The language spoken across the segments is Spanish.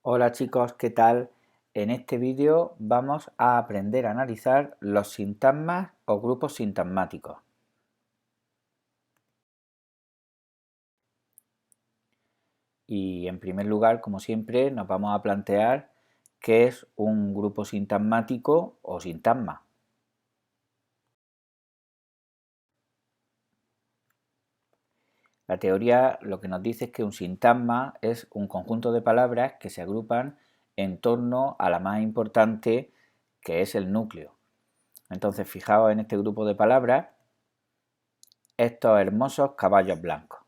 Hola chicos, ¿qué tal? En este vídeo vamos a aprender a analizar los sintagmas o grupos sintagmáticos. Y en primer lugar, como siempre, nos vamos a plantear qué es un grupo sintagmático o sintagma. La teoría lo que nos dice es que un sintagma es un conjunto de palabras que se agrupan en torno a la más importante, que es el núcleo. Entonces, fijaos en este grupo de palabras, estos hermosos caballos blancos.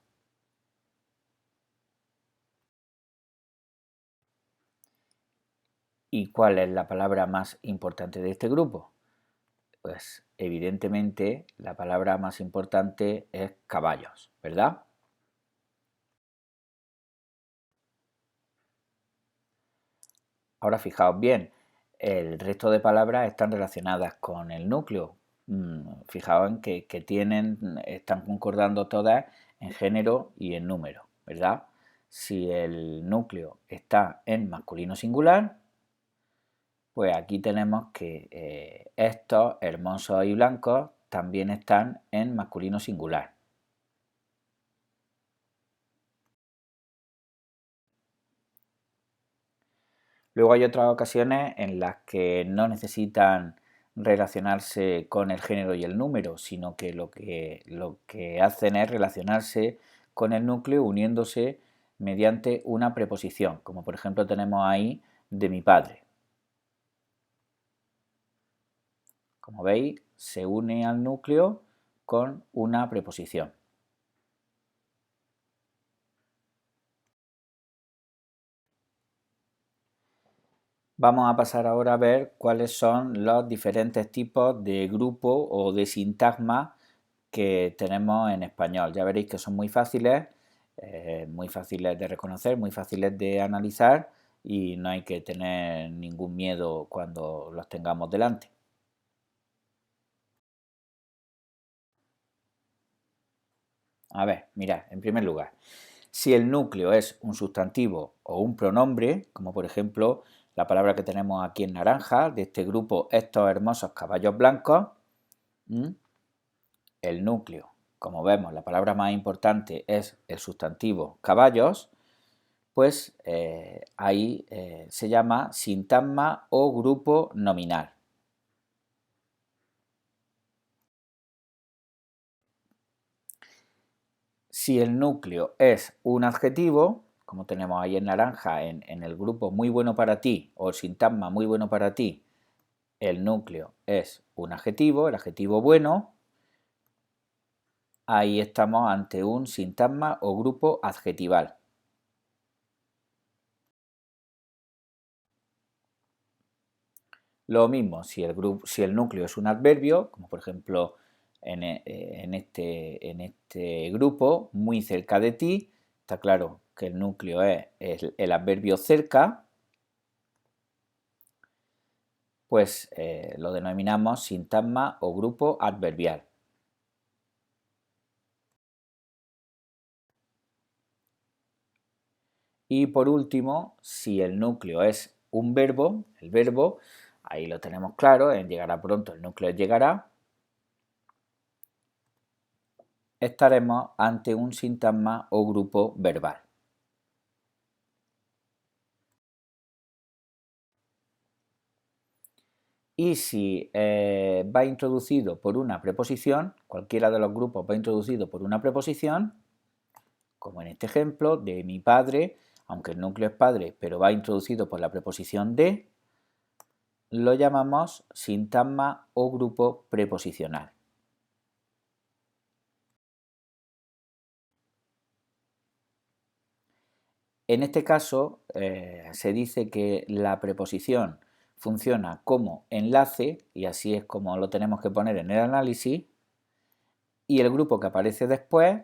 ¿Y cuál es la palabra más importante de este grupo? Pues evidentemente la palabra más importante es caballos, ¿verdad? Ahora fijaos bien, el resto de palabras están relacionadas con el núcleo. Fijaos en que están concordando todas en género y en número, ¿verdad? Si el núcleo está en masculino singular, pues aquí tenemos que estos hermosos y blancos también están en masculino singular. Luego hay otras ocasiones en las que no necesitan relacionarse con el género y el número, sino que lo que hacen es relacionarse con el núcleo uniéndose mediante una preposición, como por ejemplo tenemos ahí de mi padre. Como veis, se une al núcleo con una preposición. Vamos a pasar ahora a ver cuáles son los diferentes tipos de grupo o de sintagma que tenemos en español. Ya veréis que son muy fáciles de reconocer, muy fáciles de analizar y no hay que tener ningún miedo cuando los tengamos delante. A ver, mirad, en primer lugar, si el núcleo es un sustantivo o un pronombre, como por ejemplo la palabra que tenemos aquí en naranja, de este grupo, estos hermosos caballos blancos, el núcleo, como vemos, la palabra más importante es el sustantivo caballos, pues ahí se llama sintagma o grupo nominal. Si el núcleo es un adjetivo, como tenemos ahí en naranja en el grupo muy bueno para ti o el sintagma muy bueno para ti, el núcleo es un adjetivo, el adjetivo bueno, ahí estamos ante un sintagma o grupo adjetival. Lo mismo, si el núcleo es un adverbio, como por ejemplo en este grupo, muy cerca de ti, está claro que el núcleo es el adverbio cerca, pues lo denominamos sintagma o grupo adverbial. Y por último, si el núcleo es un verbo, el verbo, ahí lo tenemos claro, en llegará pronto, el núcleo llegará, estaremos ante un sintagma o grupo verbal. Y si va introducido por una preposición, cualquiera de los grupos va introducido por una preposición, como en este ejemplo, de mi padre, aunque el núcleo es padre, pero va introducido por la preposición de, lo llamamos sintagma o grupo preposicional. En este caso, se dice que la preposición funciona como enlace, y así es como lo tenemos que poner en el análisis, y el grupo que aparece después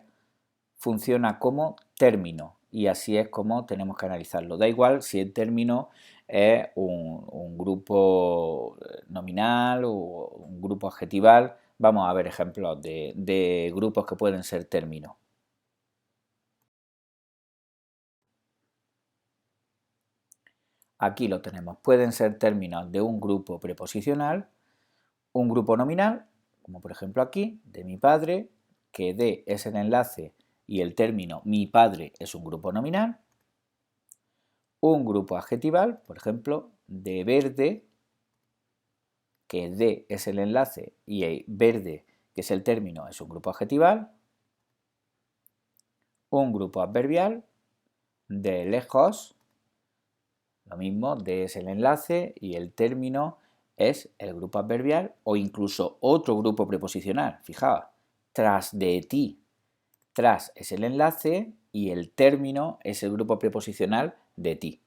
funciona como término, y así es como tenemos que analizarlo. Da igual si el término es un grupo nominal o un grupo adjetival. Vamos a ver ejemplos de grupos que pueden ser términos. aquí lo tenemos. Pueden ser términos de un grupo preposicional, un grupo nominal, como por ejemplo aquí, de mi padre, que de es el enlace y el término mi padre es un grupo nominal, un grupo adjetival, por ejemplo, de verde, que de es el enlace y verde, que es el término, es un grupo adjetival, un grupo adverbial, de lejos, lo mismo, de es el enlace y el término es el grupo adverbial o incluso otro grupo preposicional. Fijaos, tras de ti. Tras es el enlace y el término es el grupo preposicional de ti.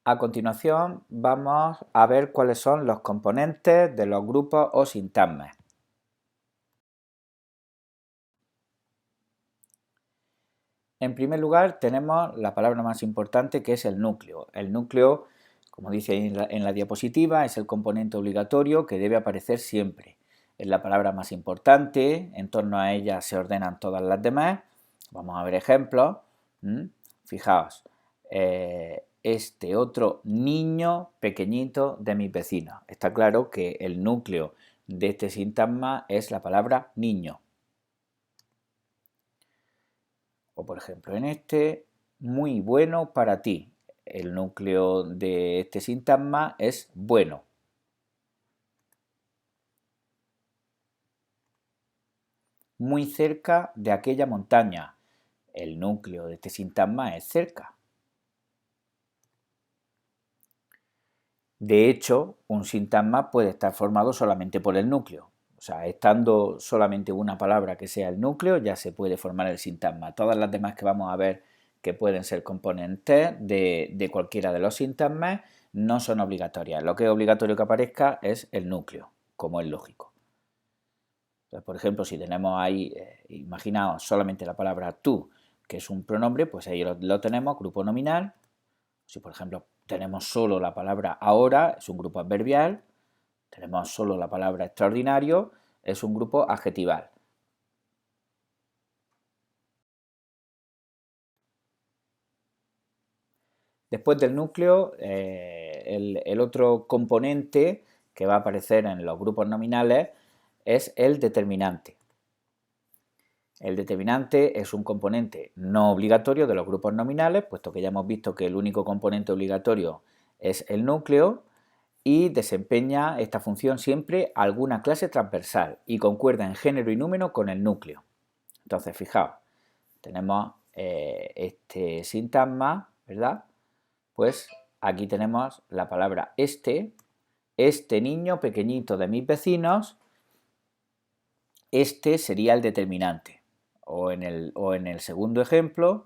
A continuación vamos a ver cuáles son los componentes de los grupos o sintagmas. En primer lugar tenemos la palabra más importante, que es el núcleo. El núcleo, como dice ahí en la diapositiva, es el componente obligatorio que debe aparecer siempre. Es la palabra más importante, en torno a ella se ordenan todas las demás. Vamos a ver ejemplos. Fijaos, este otro niño pequeñito de mis vecinos. Está claro que el núcleo de este sintagma es la palabra niño. O por ejemplo en este, muy bueno para ti. El núcleo de este sintagma es bueno. Muy cerca de aquella montaña. El núcleo de este sintagma es cerca. De hecho, un sintagma puede estar formado solamente por el núcleo. O sea, estando solamente una palabra que sea el núcleo, ya se puede formar el sintagma. Todas las demás que vamos a ver que pueden ser componentes de cualquiera de los sintagmas no son obligatorias. Lo que es obligatorio que aparezca es el núcleo, como es lógico. Entonces, por ejemplo, si tenemos ahí, imaginaos solamente la palabra tú, que es un pronombre, pues ahí lo tenemos, grupo nominal. Si por ejemplo tenemos solo la palabra ahora, es un grupo adverbial. Tenemos solo la palabra extraordinario, es un grupo adjetival. Después del núcleo, el otro componente que va a aparecer en los grupos nominales es el determinante. El determinante es un componente no obligatorio de los grupos nominales, puesto que ya hemos visto que el único componente obligatorio es el núcleo, y desempeña esta función siempre alguna clase transversal y concuerda en género y número con el núcleo. Entonces, fijaos, tenemos este sintagma, ¿verdad? Pues aquí tenemos la palabra este niño pequeñito de mis vecinos, este sería el determinante. O en el segundo ejemplo,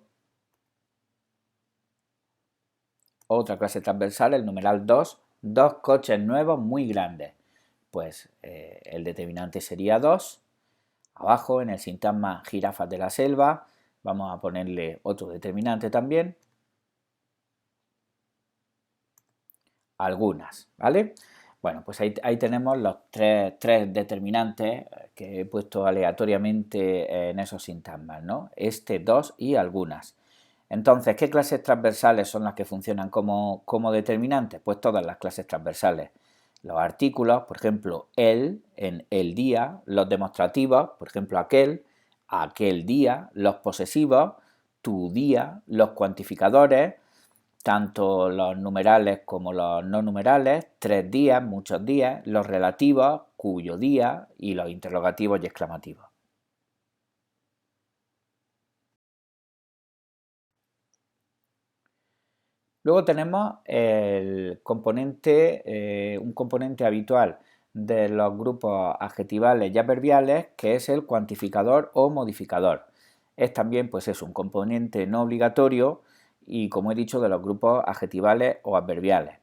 otra clase transversal, el numeral 2, dos coches nuevos muy grandes. Pues el determinante sería 2. Abajo, en el sintagma jirafas de la selva, vamos a ponerle otro determinante también. Algunas, ¿vale? Bueno, pues ahí tenemos los tres determinantes que he puesto aleatoriamente en esos sintagmas, ¿no? Este, 2 y algunas. Entonces, ¿qué clases transversales son las que funcionan como determinantes? Pues todas las clases transversales. Los artículos, por ejemplo, el, en el día, los demostrativos, por ejemplo, aquel día, los posesivos, tu día, los cuantificadores, tanto los numerales como los no numerales, 3 días, muchos días, los relativos, cuyo día, y los interrogativos y exclamativos. Luego tenemos el componente, un componente habitual de los grupos adjetivales y adverbiales, que es el cuantificador o modificador. Es también, pues es un componente no obligatorio y, como he dicho, de los grupos adjetivales o adverbiales.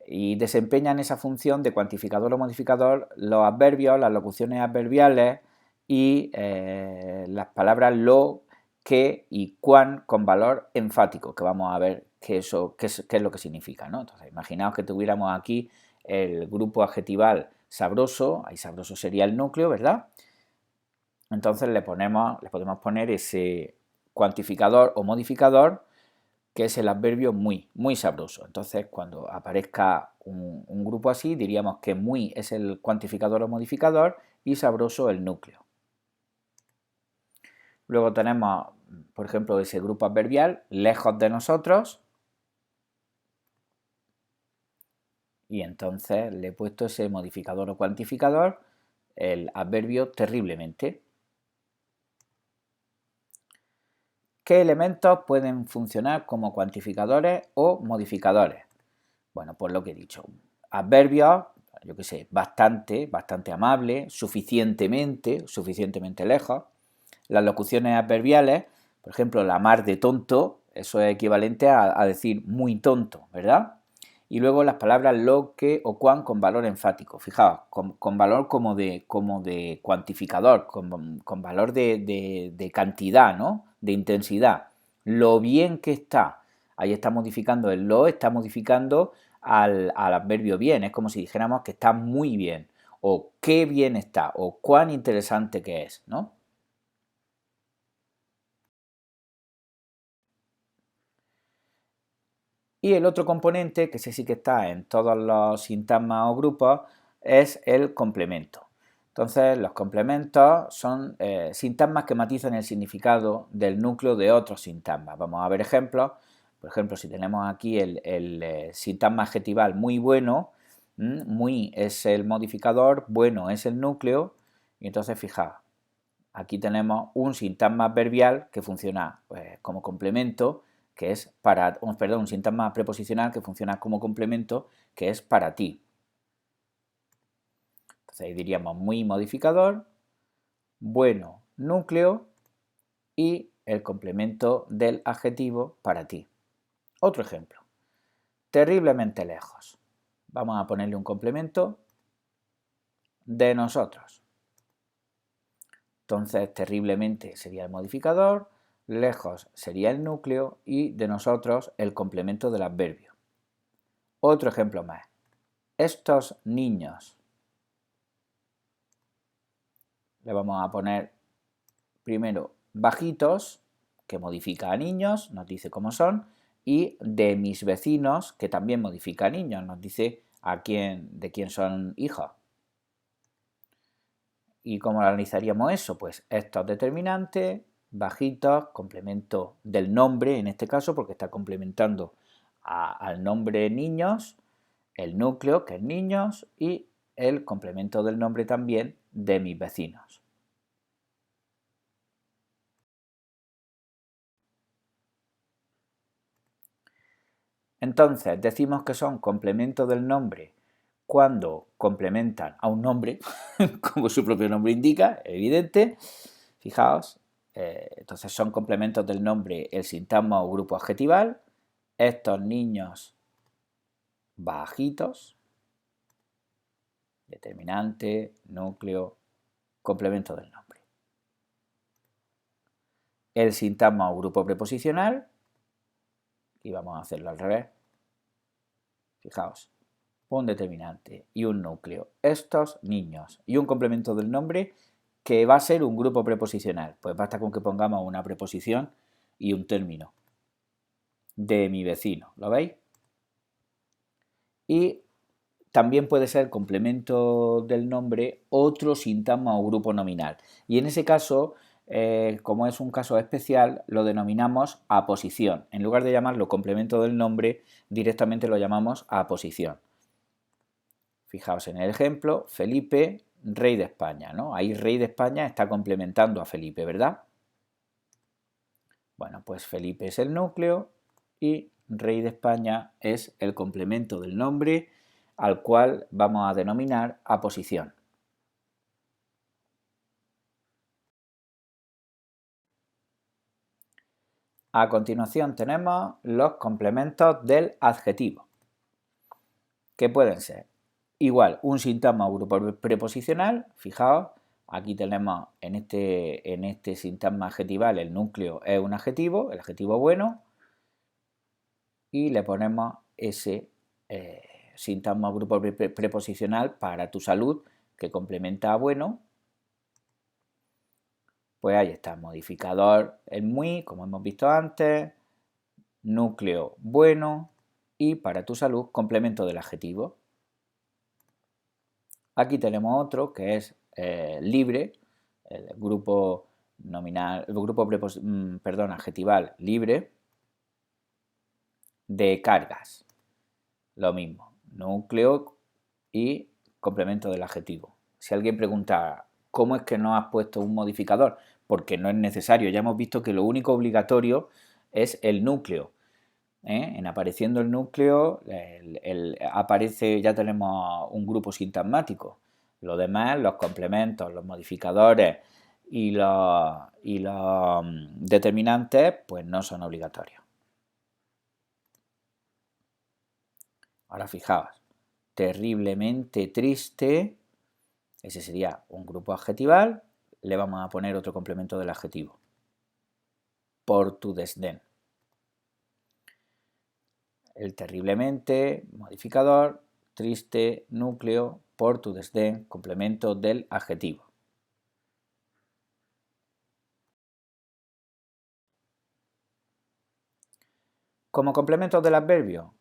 Y desempeñan esa función de cuantificador o modificador los adverbios, las locuciones adverbiales y las palabras lo, que y cuán con valor enfático, que vamos a ver qué es lo que significa, ¿no? Entonces, imaginaos que tuviéramos aquí el grupo adjetival sabroso, ahí sabroso sería el núcleo, ¿verdad? entonces le podemos poner ese cuantificador o modificador que es el adverbio muy, muy sabroso. Entonces, cuando aparezca un grupo así, diríamos que muy es el cuantificador o modificador y sabroso el núcleo. Luego tenemos, por ejemplo, ese grupo adverbial, lejos de nosotros, y entonces le he puesto ese modificador o cuantificador, el adverbio terriblemente. ¿Qué elementos pueden funcionar como cuantificadores o modificadores? Bueno, pues lo que he dicho, adverbios, yo qué sé, bastante, bastante amable, suficientemente, suficientemente lejos. Las locuciones adverbiales, por ejemplo, la mar de tonto, eso es equivalente a decir muy tonto, ¿verdad? Y luego las palabras lo, que o cuán con valor enfático. Fijaos, con valor como de cuantificador, con valor de cantidad, ¿no? De intensidad. Lo bien que está. Ahí está modificando el lo, está modificando al adverbio bien. Es como si dijéramos que está muy bien. O qué bien está. O cuán interesante que es, ¿no? Y el otro componente, que ese sí que está en todos los sintagmas o grupos, es el complemento. Entonces, los complementos son sintagmas que matizan el significado del núcleo de otros sintagmas. Vamos a ver ejemplos. Por ejemplo, si tenemos aquí el sintagma adjetival muy bueno, muy es el modificador, bueno es el núcleo, y entonces fijaos, aquí tenemos un sintagma adverbial que funciona como complemento, que es para, perdón, un sintagma preposicional que funciona como complemento, que es para ti. Entonces ahí diríamos muy modificador, bueno núcleo y el complemento del adjetivo para ti. Otro ejemplo, terriblemente lejos. Vamos a ponerle un complemento de nosotros. Entonces, terriblemente sería el modificador, lejos sería el núcleo y de nosotros el complemento del adverbio. Otro ejemplo más. Estos niños. Le vamos a poner primero bajitos, que modifica a niños, nos dice cómo son, y de mis vecinos, que también modifica a niños, nos dice de quién son hijos. ¿Y cómo analizaríamos eso? Pues estos determinantes, bajitos, complemento del nombre, en este caso, porque está complementando al nombre niños, el núcleo, que es niños, y el complemento del nombre también de mis vecinos. Entonces, decimos que son complementos del nombre cuando complementan a un nombre, como su propio nombre indica, evidente. Fijaos, entonces son complementos del nombre el sintagma o grupo adjetival. Estos niños bajitos, determinante, núcleo, complemento del nombre. El sintagma o grupo preposicional, y vamos a hacerlo al revés. Fijaos, un determinante y un núcleo. Estos niños y un complemento del nombre que va a ser un grupo preposicional. Pues basta con que pongamos una preposición y un término. De mi vecino, ¿lo veis? Y también puede ser complemento del nombre otro sintagma o grupo nominal. Y en ese caso, como es un caso especial, lo denominamos aposición. En lugar de llamarlo complemento del nombre, directamente lo llamamos aposición. Fijaos en el ejemplo, Felipe, rey de España, ¿no? Ahí rey de España está complementando a Felipe, ¿verdad? Bueno, pues Felipe es el núcleo y rey de España es el complemento del nombre al cual vamos a denominar aposición. A continuación tenemos los complementos del adjetivo, que pueden ser igual un sintagma o grupo preposicional, fijaos, aquí tenemos en este sintagma adjetival el núcleo es un adjetivo, el adjetivo bueno, y le ponemos ese sintagma o grupo preposicional para tu salud que complementa a bueno. Pues ahí está, modificador el muy, como hemos visto antes, núcleo bueno y para tu salud, complemento del adjetivo. Aquí tenemos otro que es libre, el grupo nominal, el grupo adjetival libre de cargas. Lo mismo, núcleo y complemento del adjetivo. Si alguien pregunta, ¿cómo es que no has puesto un modificador? Porque no es necesario, ya hemos visto que lo único obligatorio es el núcleo. En apareciendo el núcleo aparece, ya tenemos un grupo sintagmático. Lo demás, los complementos, los modificadores y los determinantes, pues no son obligatorios. Ahora fijaos, terriblemente triste, ese sería un grupo adjetival, le vamos a poner otro complemento del adjetivo. Por tu desdén. El terriblemente, modificador, triste, núcleo, por tu desdén, complemento del adjetivo. Como complemento del adverbio,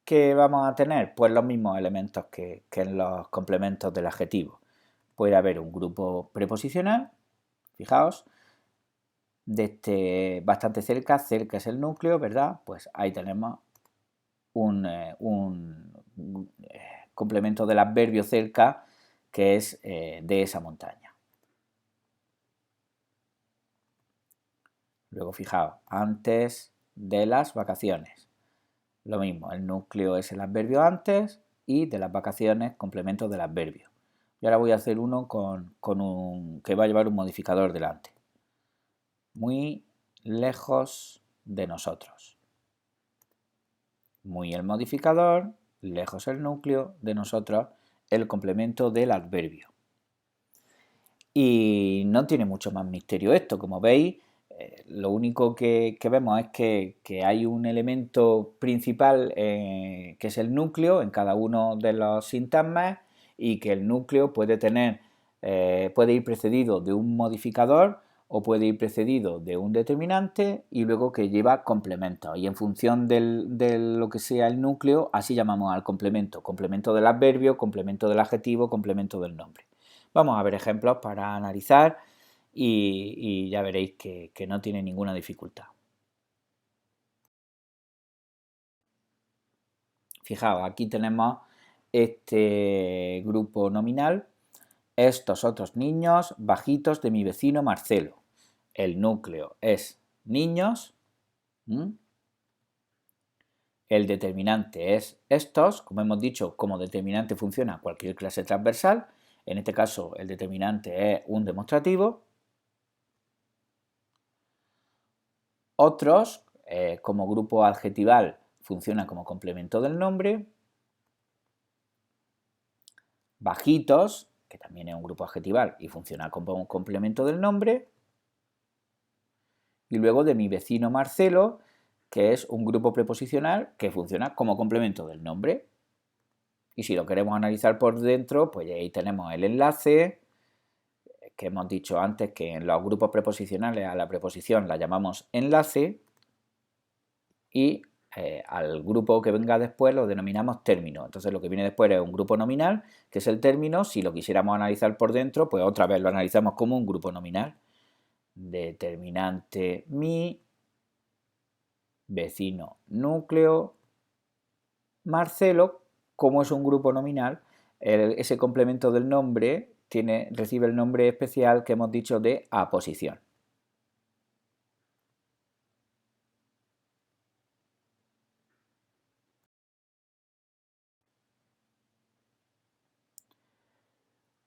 ¿qué vamos a tener? Pues los mismos elementos que en los complementos del adjetivo. Puede haber un grupo preposicional, fijaos, desde bastante cerca, cerca es el núcleo, ¿verdad? Pues ahí tenemos un complemento del adverbio cerca que es de esa montaña. Luego fijaos, antes de las vacaciones. Lo mismo, el núcleo es el adverbio antes y de las vacaciones complemento del adverbio. Y ahora voy a hacer uno con un que va a llevar un modificador delante. Muy lejos de nosotros. Muy el modificador, lejos el núcleo, de nosotros el complemento del adverbio. Y no tiene mucho más misterio esto, como veis, lo único que vemos es que hay un elemento principal que es el núcleo en cada uno de los sintagmas y que el núcleo puede ir precedido de un modificador o puede ir precedido de un determinante y luego que lleva complementos. Y en función de lo que sea el núcleo, así llamamos al complemento. Complemento del adverbio, complemento del adjetivo, complemento del nombre. Vamos a ver ejemplos para analizar y ya veréis que no tiene ninguna dificultad. Fijaos, aquí tenemos este grupo nominal, estos otros niños bajitos de mi vecino Marcelo. El núcleo es niños, el determinante es estos, como hemos dicho, como determinante funciona cualquier clase transversal, en este caso el determinante es un demostrativo. Otros, como grupo adjetival, funciona como complemento del nombre. Bajitos, que también es un grupo adjetival y funciona como un complemento del nombre. Y luego de mi vecino Marcelo, que es un grupo preposicional que funciona como complemento del nombre. Y si lo queremos analizar por dentro, pues ahí tenemos el enlace, que hemos dicho antes que en los grupos preposicionales a la preposición la llamamos enlace y al grupo que venga después lo denominamos término. Entonces lo que viene después es un grupo nominal, que es el término. Si lo quisiéramos analizar por dentro, pues otra vez lo analizamos como un grupo nominal. Determinante mi, vecino núcleo, Marcelo, como es un grupo nominal, ese complemento del nombre recibe el nombre especial que hemos dicho de aposición.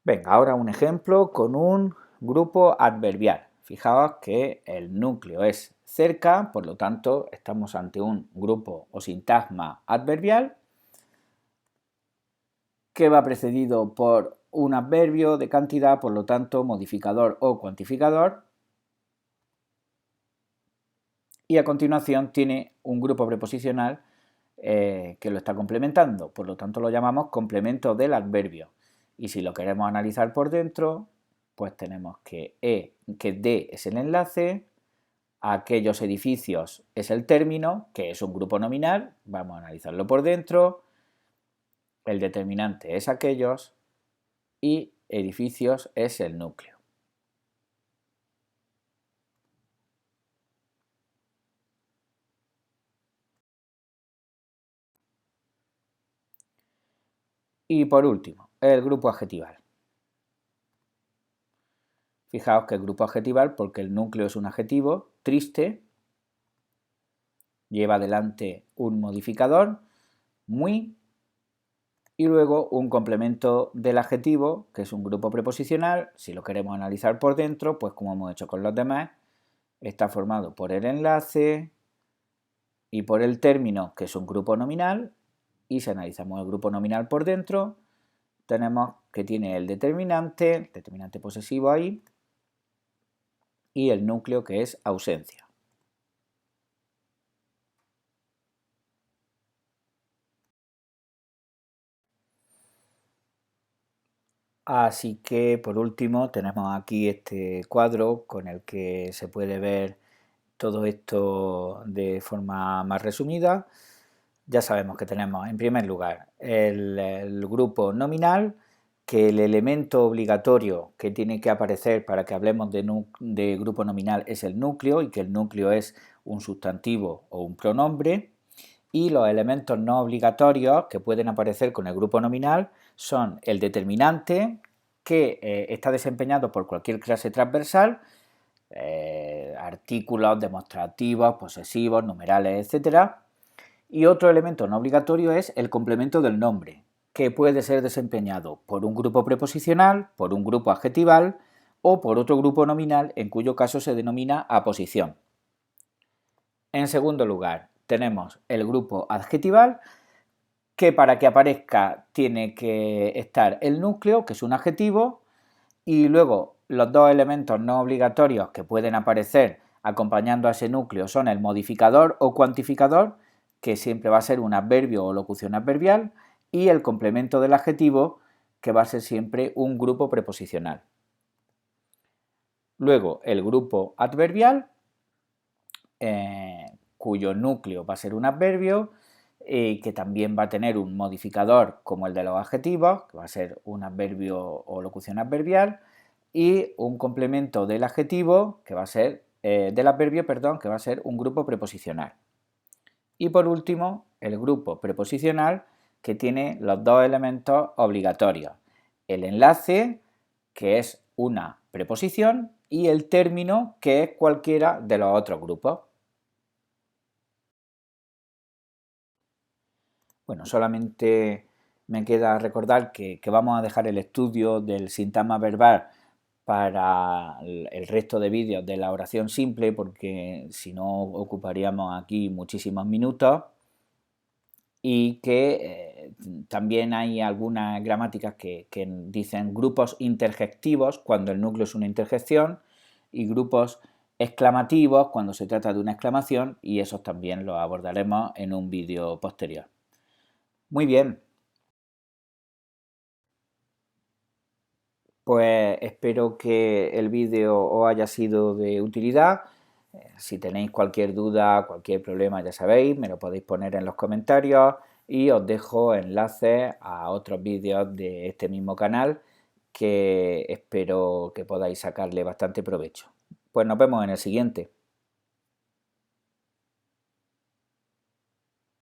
Venga, ahora un ejemplo con un grupo adverbial. Fijaos que el núcleo es cerca, por lo tanto estamos ante un grupo o sintagma adverbial que va precedido por un adverbio de cantidad, por lo tanto modificador o cuantificador, y a continuación tiene un grupo preposicional que lo está complementando, por lo tanto lo llamamos complemento del adverbio. Y si lo queremos analizar por dentro, pues tenemos que D es el enlace, aquellos edificios es el término, que es un grupo nominal, vamos a analizarlo por dentro, el determinante es aquellos y edificios es el núcleo. Y por último, el grupo adjetival. Fijaos que el grupo adjetival, porque el núcleo es un adjetivo, triste, lleva adelante un modificador, muy, y luego un complemento del adjetivo, que es un grupo preposicional. Si lo queremos analizar por dentro, pues como hemos hecho con los demás, está formado por el enlace y por el término, que es un grupo nominal, y si analizamos el grupo nominal por dentro, tenemos que tiene el determinante posesivo ahí, y el núcleo, que es ausencia. Así que por último tenemos aquí este cuadro con el que se puede ver todo esto de forma más resumida. Ya sabemos que tenemos en primer lugar el grupo nominal, que el elemento obligatorio que tiene que aparecer para que hablemos de grupo nominal es el núcleo, y que el núcleo es un sustantivo o un pronombre. Y los elementos no obligatorios que pueden aparecer con el grupo nominal son el determinante, que está desempeñado por cualquier clase transversal, artículos, demostrativos, posesivos, numerales, etc. Y otro elemento no obligatorio es el complemento del nombre, que puede ser desempeñado por un grupo preposicional, por un grupo adjetival o por otro grupo nominal, en cuyo caso se denomina aposición. En segundo lugar, tenemos el grupo adjetival, que para que aparezca tiene que estar el núcleo, que es un adjetivo, y luego los dos elementos no obligatorios que pueden aparecer acompañando a ese núcleo son el modificador o cuantificador, que siempre va a ser un adverbio o locución adverbial, y el complemento del adjetivo, que va a ser siempre un grupo preposicional. Luego el grupo adverbial, cuyo núcleo va a ser un adverbio, que también va a tener un modificador como el de los adjetivos, que va a ser un adverbio o locución adverbial, y un complemento del adjetivo, que va a ser del adverbio, perdón, que va a ser un grupo preposicional. Y por último, el grupo preposicional, que tiene los dos elementos obligatorios: el enlace, que es una preposición, y el término, que es cualquiera de los otros grupos. Bueno, solamente me queda recordar que vamos a dejar el estudio del sintagma verbal para el resto de vídeos de la oración simple, porque si no ocuparíamos aquí muchísimos minutos, y que también hay algunas gramáticas que dicen grupos interjectivos cuando el núcleo es una interjección, y grupos exclamativos cuando se trata de una exclamación, y esos también los abordaremos en un vídeo posterior. Muy bien, pues espero que el vídeo os haya sido de utilidad. Si tenéis cualquier duda, cualquier problema, ya sabéis, me lo podéis poner en los comentarios, y os dejo enlaces a otros vídeos de este mismo canal que espero que podáis sacarle bastante provecho. Pues nos vemos en el siguiente.